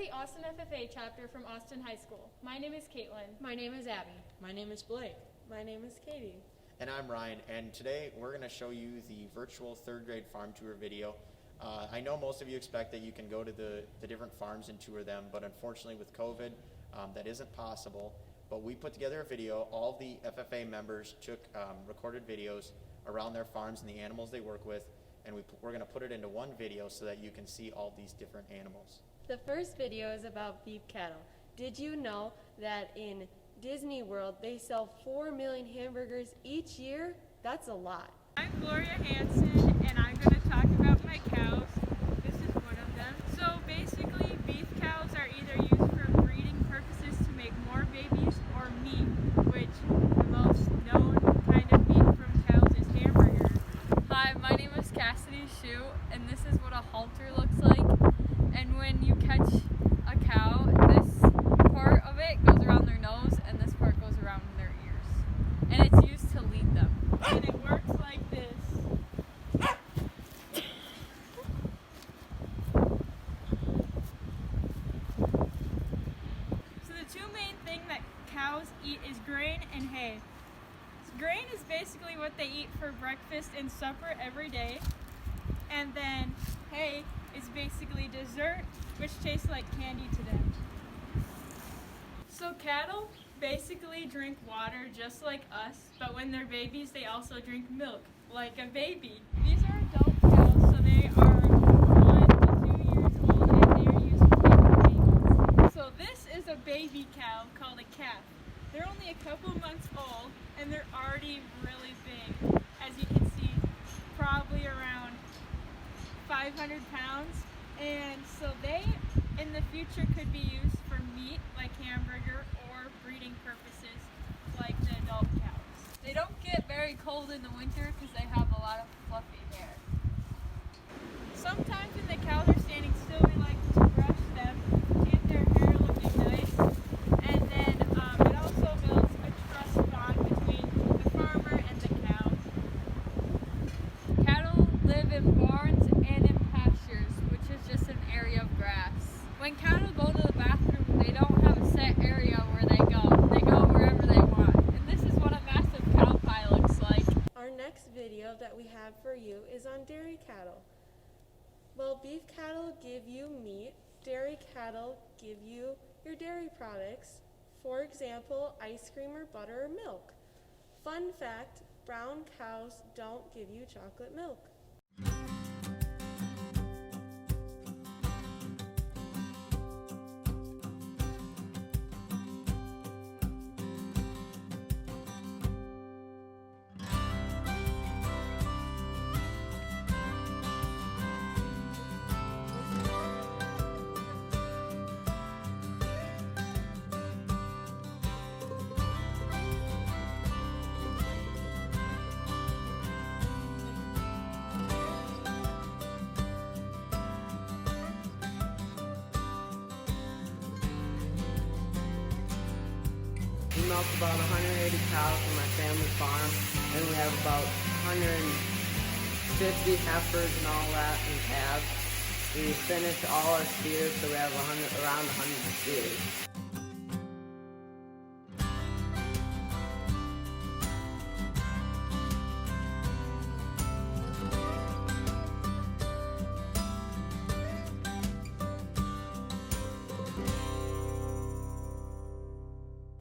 the Austin FFA chapter from Austin High School. My name is Caitlin. My name is Abby. My name is Blake. My name is Katie. And I'm Ryan, and today we're going to show you the virtual third grade farm tour video. I know most of you expect that you can go to the different farms and tour them, but unfortunately with COVID, that isn't possible. But we put together a video. All the FFA members took recorded videos around their farms and the animals they work with, and we're going to put it into one video so that you can see all these different animals. The first video is about beef cattle. Did you know that in Disney World they sell 4 million hamburgers each year? That's a lot. I'm Gloria Hansen, and I'm going to talk about my cows. This is one of them. So basically, beef cows are either used for breeding purposes to make more babies or meat, which the most known kind of meat from cows is hamburgers. Hi, my name is Cassidy Shue, and this is what a halter looks like. And when you catch a cow, this part of it goes around their nose, and this part goes around their ears. And it's used to lead them. And it works like this. So the two main things that cows eat is grain and hay. Grain is basically what they eat for breakfast and supper every day. And then hay is basically dessert, which tastes like candy to them. So cattle basically drink water just like us, but when they're babies, they also drink milk, like a baby. These are adult cows, so they are 1 to 2 years old, and they are used for making babies. So this is a baby cow called a calf. They're only a couple months old, and they're already really big. As you can see, probably around 500 pounds. And so they, in the future, could be used for meat, like hamburger, or breeding purposes, like the adult cows. They don't get very cold in the winter because they have a lot of fluffy hair. Sometimes when the cows are standing still, we like to brush them to get their hair looking nice. And then it also builds a trust bond between the farmer and the cows. Cattle live in barns and in pastures, which is just an area of grass. When cattle go to the bathroom, they don't have a set area where they go. They go wherever they want. And this is what a massive cow pie looks like. Our next video that we have for you is on dairy cattle. While beef cattle give you meat, dairy cattle give you your dairy products. For example, ice cream or butter or milk. Fun fact, brown cows don't give you chocolate milk. We milk about 180 cows from my family farm, and we have about 150 heifers and all that, and calves. We finished all our steers, so we have around 100 steers.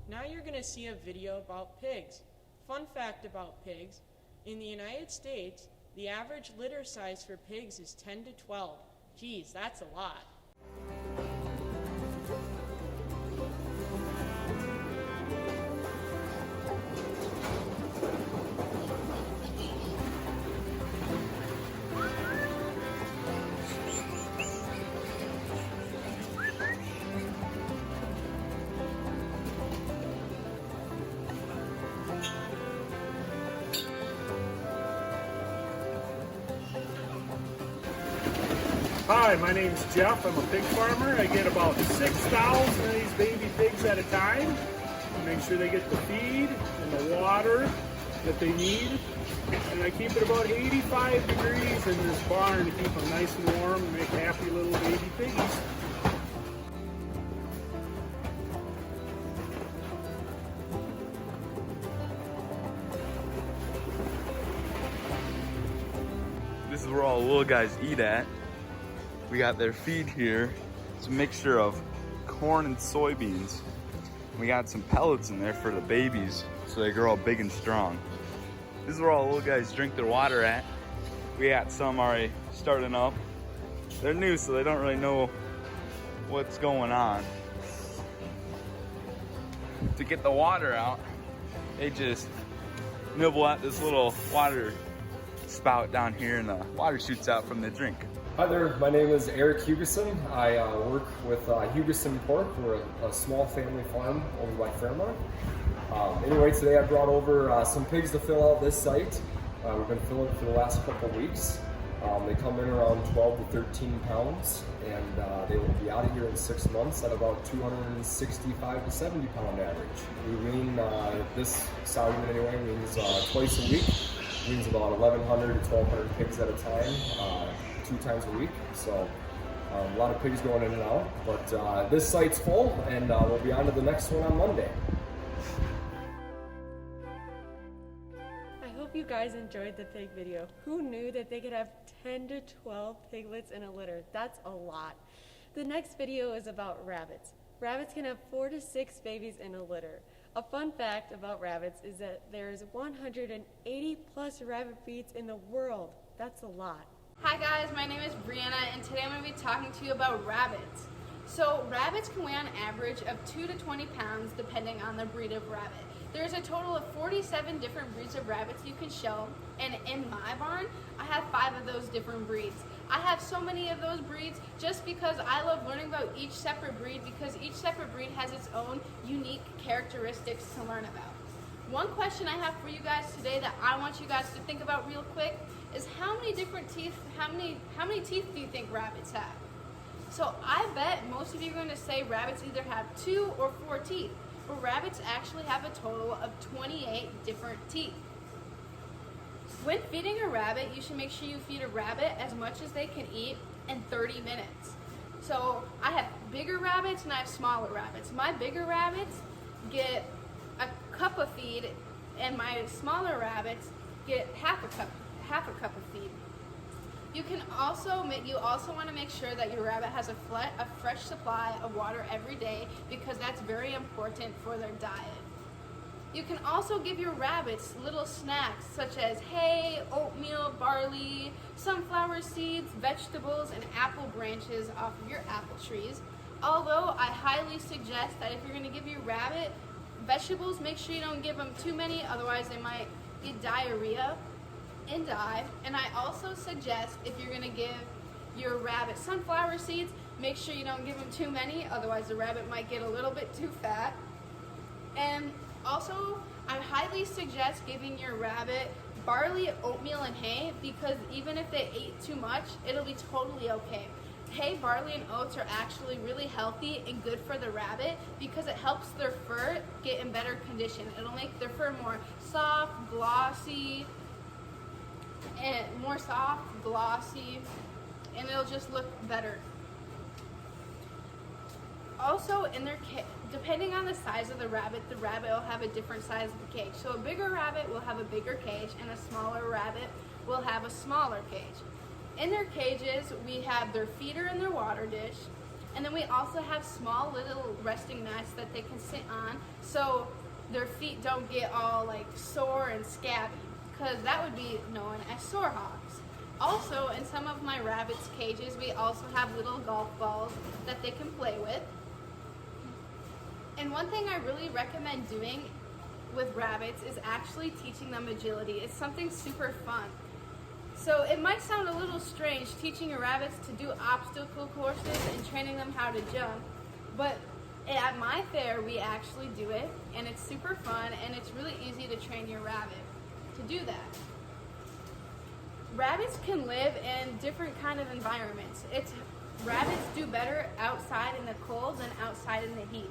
Now you're going to see a video about pigs. Fun fact about pigs, in the United States, the average litter size for pigs is 10 to 12. Geez, that's a lot. Hi, my name's Jeff. I'm a pig farmer. I get about 6,000 of these baby pigs at a time. I make sure they get the feed and the water that they need. And I keep it about 85 degrees in this barn to keep them nice and warm and make happy little baby piggies. This is where all the little guys eat at. We got their feed here. It's a mixture of corn and soybeans. We got some pellets in there for the babies so they grow up big and strong. This is where all the little guys drink their water at. We got some already starting up. They're new, so they don't really know what's going on. To get the water out, they just nibble at this little water spout down here, and the water shoots out from the drink. Hi there, my name is Eric Hugerson. I work with Hugerson Pork. We're a small family farm over by Fairmont. Anyway, today I brought over some pigs to fill out this site. We've been filling it for the last couple of weeks. They come in around 12 to 13 pounds, and they will be out of here in 6 months at about 265 to 70 pound average. We wean, this sow unit anyway, weans twice a week. Weans about 1,100 to 1,200 pigs at a time, 2 times a week. So a lot of pigs going in and out, but this site's full, and we'll be on to the next one on Monday. I hope you guys enjoyed the pig video. Who knew that they could have 10 to 12 piglets in a litter? That's a lot. The next video is about rabbits. Rabbits can have 4 to 6 babies in a litter. A fun fact about rabbits is that there's 180 plus rabbit breeds in the world. That's a lot. Hi guys, my name is Brianna, and today I'm going to be talking to you about rabbits. So rabbits can weigh on average of 2 to 20 pounds depending on the breed of rabbit. There's a total of 47 different breeds of rabbits you can show, and in my barn, I have 5 of those different breeds. I have so many of those breeds just because I love learning about each separate breed, because each separate breed has its own unique characteristics to learn about. One question I have for you guys today that I want you guys to think about real quick is how many different teeth, how many teeth do you think rabbits have? So I bet most of you are going to say rabbits either have 2 or 4 teeth. But rabbits actually have a total of 28 different teeth. When feeding a rabbit, you should make sure you feed a rabbit as much as they can eat in 30 minutes. So I have bigger rabbits and I have smaller rabbits. My bigger rabbits get a cup of feed, and my smaller rabbits get half a cup of feed. You also want to make sure that your rabbit has a fresh supply of water every day, because that's very important for their diet. You can also give your rabbits little snacks such as hay, oatmeal, barley, sunflower seeds, vegetables, and apple branches off of your apple trees. Although I highly suggest that if you're going to give your rabbit vegetables, make sure you don't give them too many, otherwise they might get diarrhea and die. And I also suggest if you're going to give your rabbit sunflower seeds, make sure you don't give them too many, otherwise the rabbit might get a little bit too fat. And also, I highly suggest giving your rabbit barley, oatmeal, and hay, because even if they ate too much, it'll be totally okay. Hay, barley, and oats are actually really healthy and good for the rabbit because it helps their fur get in better condition. It'll make their fur more soft, glossy, and it'll just look better. Also, depending on the size of the rabbit will have a different size of the cage. So a bigger rabbit will have a bigger cage, and a smaller rabbit will have a smaller cage. In their cages, we have their feeder and their water dish, and then we also have small little resting mats that they can sit on, so their feet don't get all like sore and scabby, because that would be known as sore hogs. Also, in some of my rabbits' cages, we also have little golf balls that they can play with. And one thing I really recommend doing with rabbits is actually teaching them agility. It's something super fun. So it might sound a little strange teaching your rabbits to do obstacle courses and training them how to jump, but at my fair we actually do it, and it's super fun, and it's really easy to train your rabbit to do that. Rabbits can live in different kind of environments. Rabbits do better outside in the cold than outside in the heat.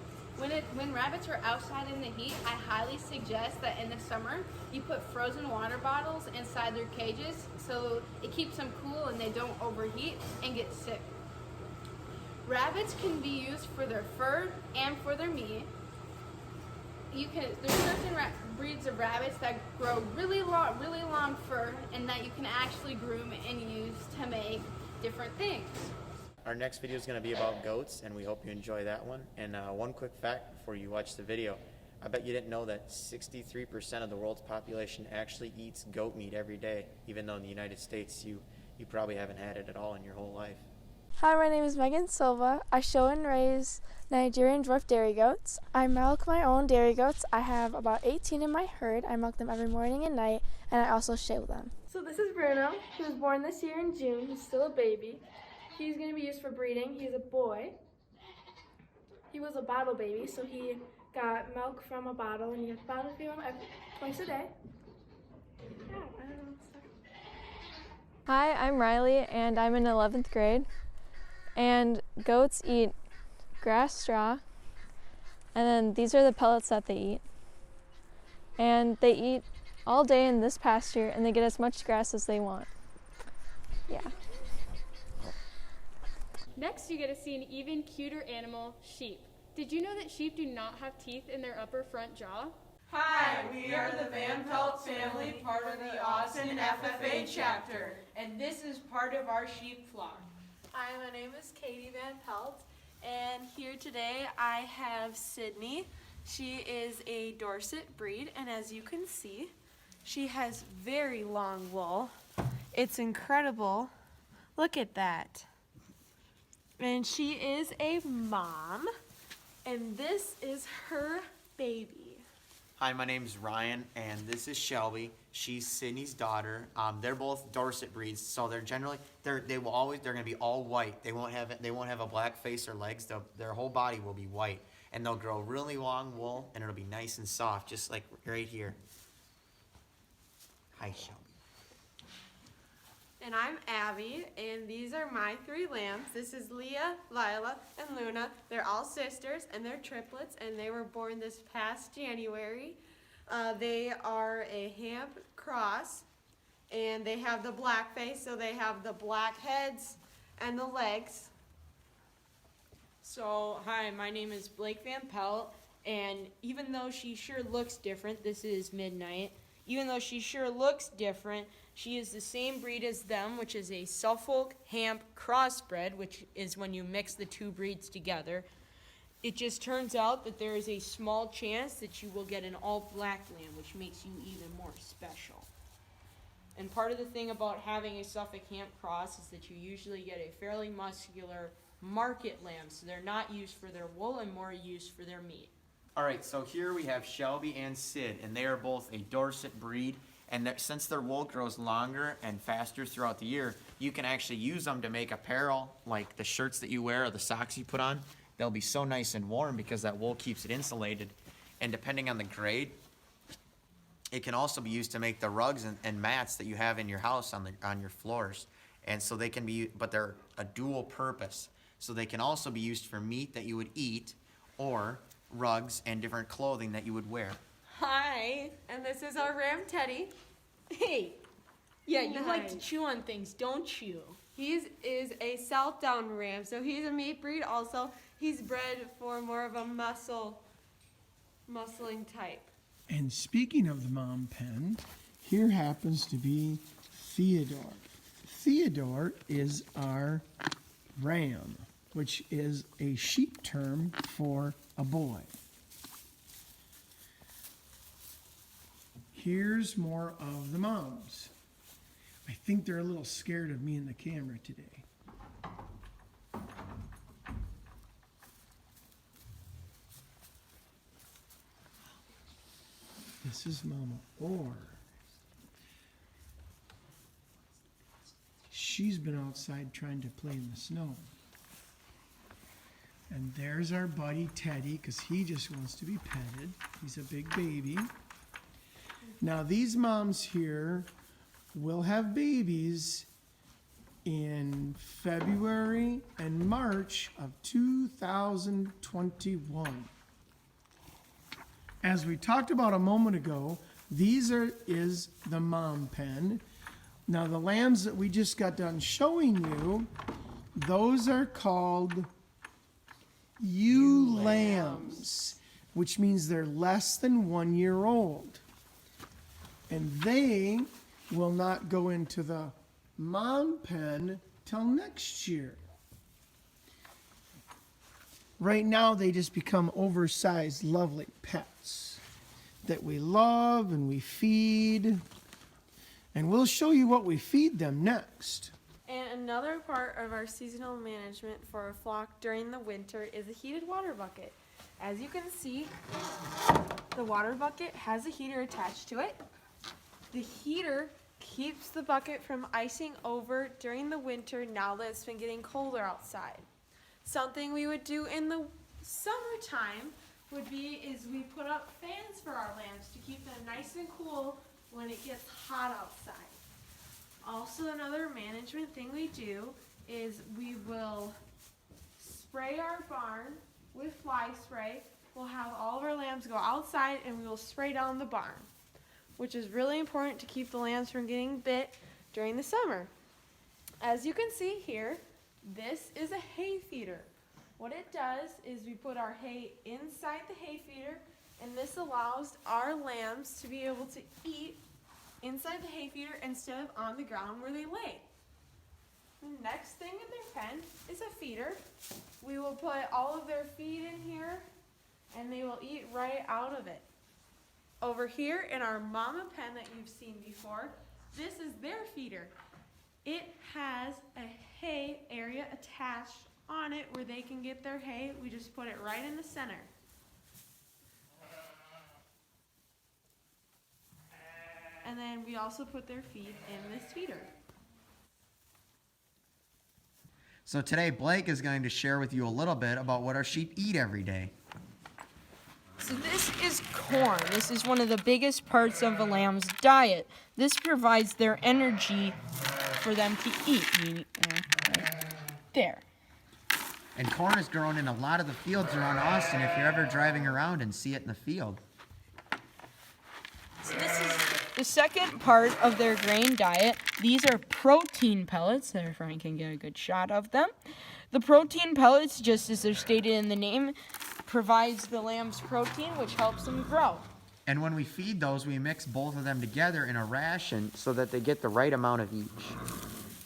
When rabbits are outside in the heat, I highly suggest that in the summer you put frozen water bottles inside their cages so it keeps them cool and they don't overheat and get sick. Rabbits can be used for their fur and for their meat. there's certain breeds of rabbits that grow really long fur, and that you can actually groom and use to make different things. Our next video is going to be about goats, and we hope you enjoy that one. And one quick fact before you watch the video. I bet you didn't know that 63% of the world's population actually eats goat meat every day, even though in the United States you probably haven't had it at all in your whole life. Hi, my name is Megan Silva. I show and raise Nigerian dwarf dairy goats. I milk my own dairy goats. I have about 18 in my herd. I milk them every morning and night, and I also show them. So this is Bruno. He was born this year in June. He's still a baby. He's going to be used for breeding. He's a boy. He was a bottle baby, so he got milk from a bottle, and you have to bottle feed him twice a day. Yeah, I don't know. Hi, I'm Riley, and I'm in 11th grade. And goats eat grass straw, and then these are the pellets that they eat. And they eat all day in this pasture, and they get as much grass as they want. Yeah. Next, you get to see an even cuter animal, sheep. Did you know that sheep do not have teeth in their upper front jaw? Hi, we are the Van Pelt family, part of the Austin FFA chapter, and this is part of our sheep flock. Hi, my name is Katie Van Pelt, and here today I have Sydney. She is a Dorset breed, and as you can see, she has very long wool. It's incredible. Look at that. And she is a mom, and this is her baby. Hi, my name's Ryan, and this is Shelby. She's Sydney's daughter. They're both Dorset breeds, so they're going to be all white. They won't have a black face or legs. Their whole body will be white, and they'll grow really long wool, and it'll be nice and soft, just like right here. Hi, Shelby. And I'm Abby, and these are my 3 lambs. This is Leah, Lila, and Luna. They're all sisters, and they're triplets, and they were born this past January. They are a Hamp cross, and they have the black face, so they have the black heads and the legs. So, hi, my name is Blake Van Pelt, and even though she sure looks different, this is Midnight, even though she sure looks different, she is the same breed as them, which is a Suffolk Hamp crossbred, which is when you mix the 2 breeds together. It just turns out that there is a small chance that you will get an all-black lamb, which makes you even more special. And part of the thing about having a Suffolk Hamp cross is that you usually get a fairly muscular market lamb, so they're not used for their wool and more used for their meat. All right, so here we have Shelby and Sid, and they are both a Dorset breed. And since their wool grows longer and faster throughout the year, you can actually use them to make apparel, like the shirts that you wear or the socks you put on. They'll be so nice and warm because that wool keeps it insulated. And depending on the grade, it can also be used to make the rugs and mats that you have in your house on your floors. And so they can be, but they're a dual purpose. So they can also be used for meat that you would eat, or rugs and different clothing that you would wear. Hi, and this is our ram Teddy. Hey, yeah, you like to Nice. chew on things, don't you? He is a Southdown ram, so he's a meat breed also. He's bred for more of a muscling type. And speaking of the mom pen, here happens to be Theodore. Theodore is our ram, which is a sheep term for a boy. Here's more of the moms. I think they're a little scared of me and the camera today. This is Mama Orr. She's been outside trying to play in the snow. And there's our buddy Teddy, because he just wants to be petted. He's a big baby. Now these moms here will have babies in February and March of 2021. As we talked about a moment ago, is the mom pen. Now the lambs that we just got done showing you, those are called ewe lambs. which means they're less than 1 year old. And they will not go into the mom pen till next year. Right now, they just become oversized, lovely pets that we love and we feed. And we'll show you what we feed them next. And another part of our seasonal management for a flock during the winter is a heated water bucket. As you can see, the water bucket has a heater attached to it. The heater keeps the bucket from icing over during the winter now that it's been getting colder outside. Something we would do in the summertime would be is we put up fans for our lambs to keep them nice and cool when it gets hot outside. Also, another management thing we do is we will spray our barn with fly spray. We'll have all of our lambs go outside and we will spray down the barn, which is really important to keep the lambs from getting bit during the summer. As you can see here, this is a hay feeder. What it does is we put our hay inside the hay feeder, and this allows our lambs to be able to eat inside the hay feeder instead of on the ground where they lay. The next thing in their pen is a feeder. We will put all of their feed in here, and they will eat right out of it. Over here in our mama pen that you've seen before, this is their feeder. It has a hay area attached on it where they can get their hay. We just put it right in the center. And then we also put their feed in this feeder. So today Blake is going to share with you a little bit about what our sheep eat every day. So this is corn. This is one of the biggest parts of a lamb's diet. This provides their energy for them to eat. Right there. And corn is grown in a lot of the fields around Austin if you're ever driving around and see it in the field. So this is the second part of their grain diet. These are protein pellets. There, Frank can get a good shot of them. The protein pellets, just as they're stated in the name, provides the lambs protein, which helps them grow. And when we feed those, we mix both of them together in a ration so that they get the right amount of each.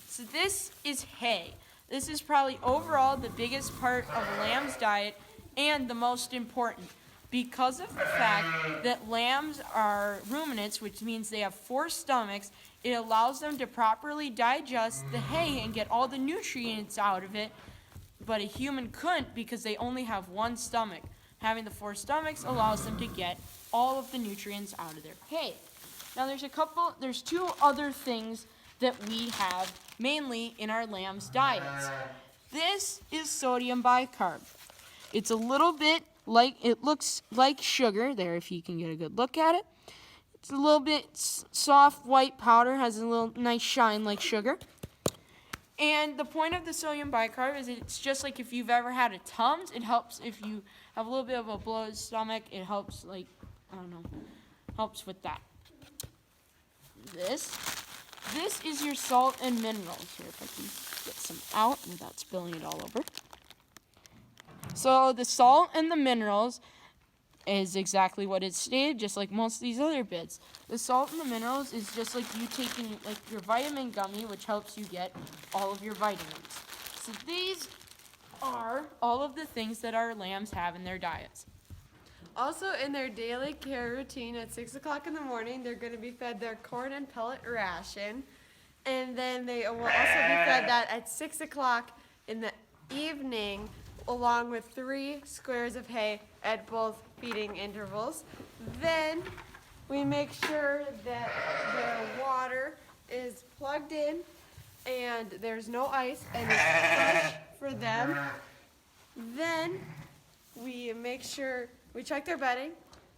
So this is hay. This is probably overall the biggest part of a lamb's diet and the most important, because of the fact that lambs are ruminants, which means they have 4 stomachs. It allows them to properly digest the hay and get all the nutrients out of it, but a human couldn't because they only have 1 stomach. Having the 4 stomachs allows them to get all of the nutrients out of their hay. Now there's 2 other things that we have mainly in our lamb's diets. This is sodium bicarb. It's a little bit like, it looks like sugar there if you can get a good look at it. It's a little bit soft white powder, has a little nice shine like sugar. And the point of the sodium bicarb is it's just like if you've ever had a Tums. It helps if you have a little bit of a bloated stomach. It helps, like, I don't know, helps with that. This is your salt and minerals. Here, if I can get some out without spilling it all over. So the salt and the minerals is exactly what it's stated, just like most of these other bits. The salt and the minerals is just like you taking like your vitamin gummy, which helps you get all of your vitamins. So these are all of the things that our lambs have in their diets. Also, in their daily care routine at 6 o'clock in the morning, they're going to be fed their corn and pellet ration. And then they will also be fed that at 6 o'clock in the evening, along with 3 squares of hay at both feeding intervals. Then we make sure that their water is plugged in and there's no ice and it's fresh for them. Then we make sure we check their bedding,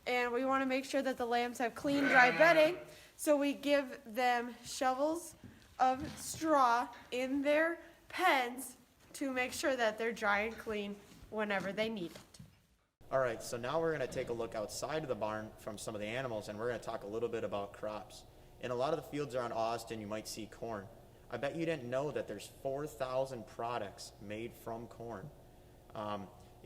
and we want to make sure that the lambs have clean, dry bedding. So we give them shovels of straw in their pens to make sure that they're dry and clean whenever they need it. All right, so now we're going to take a look outside of the barn from some of the animals, and we're going to talk a little bit about crops. In a lot of the fields around Austin, you might see corn. I bet you didn't know that there's 4,000 products made from corn.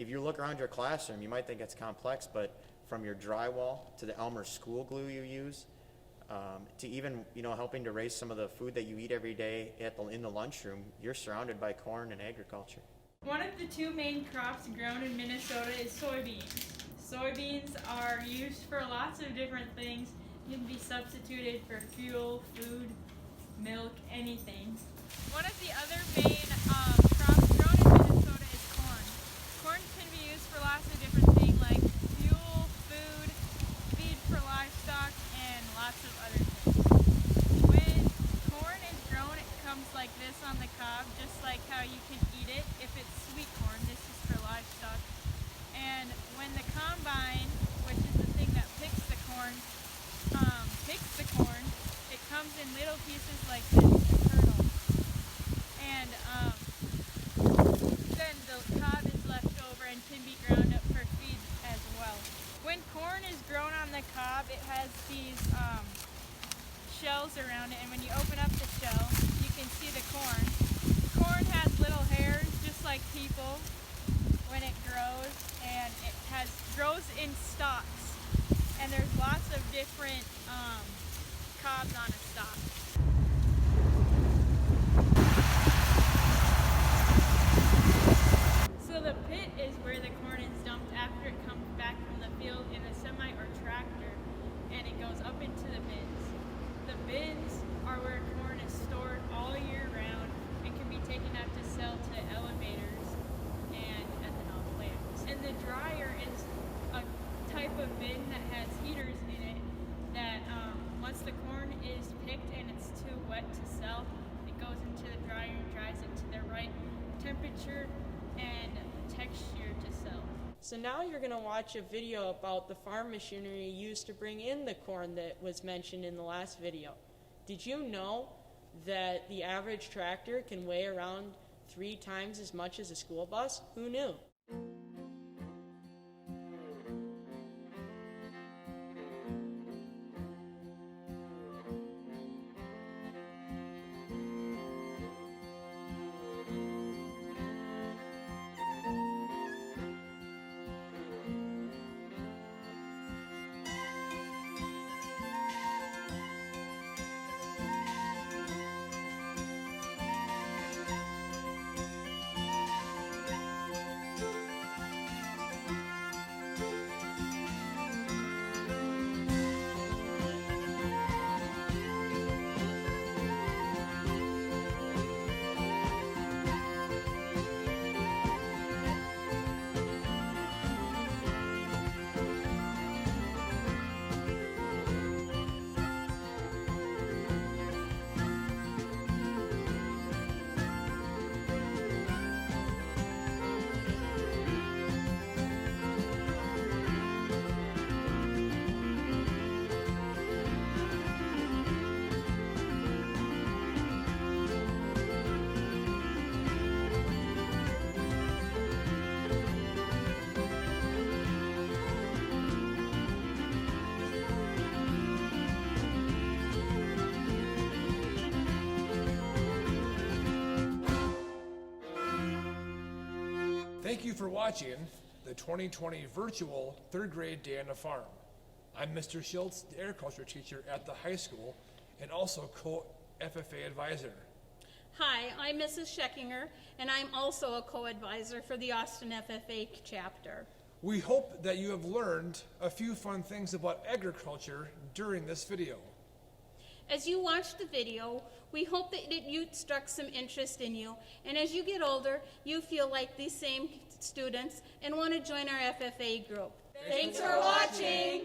If you look around your classroom, you might think it's complex, but from your drywall to the Elmer school glue you use, to even helping to raise some of the food that you eat every day in the lunchroom, you're surrounded by corn and agriculture. One of the two main crops grown in Minnesota is soybeans. Soybeans are used for lots of different things. They can be substituted for fuel, food, milk, anything. One of the other main crops grown in Minnesota is corn. Corn can be used for lots of different things like fuel, food, feed for livestock, and lots of other things. When corn is grown, it comes like this on the cob, just like how you can eat it. If it's sweet corn, this is for livestock. And when the combine, which is the thing that picks the corn, it comes in little pieces like this, a kernel. And then the cob is left over and can be ground up for feed as well. When corn is grown on the cob, it has these shells around it, and when you open up the shell, you can see the corn. The corn has little hairs, just like people, when it grows, and it grows in stalks. And there's lots of different cobs on a stalk. So the pit is where the corn is dumped after it comes back from the field in a semi or tractor, and it goes up into the bins. The bins are where corn is stored all year round and can be taken out to sell to elevators and ethanol plants. And the dryer is a type of bin that has heaters in it that once the corn is picked and it's too wet to sell, it goes into the dryer and dries it to the right temperature and texture to sell. So now you're going to watch a video about the farm machinery used to bring in the corn that was mentioned in the last video. Did you know that the average tractor can weigh around 3 times as much as a school bus? Who knew? Thank you for watching the 2020 virtual 3rd grade day on the farm. I'm Mr. Schultz, the agriculture teacher at the high school and also co-FFA advisor. Hi, I'm Mrs. Scheckinger, and I'm also a co-advisor for the Austin FFA chapter. We hope that you have learned a few fun things about agriculture during this video. As you watch the video, we hope that it struck some interest in you, and as you get older, you feel like these same students and want to join our FFA group. Thanks for watching!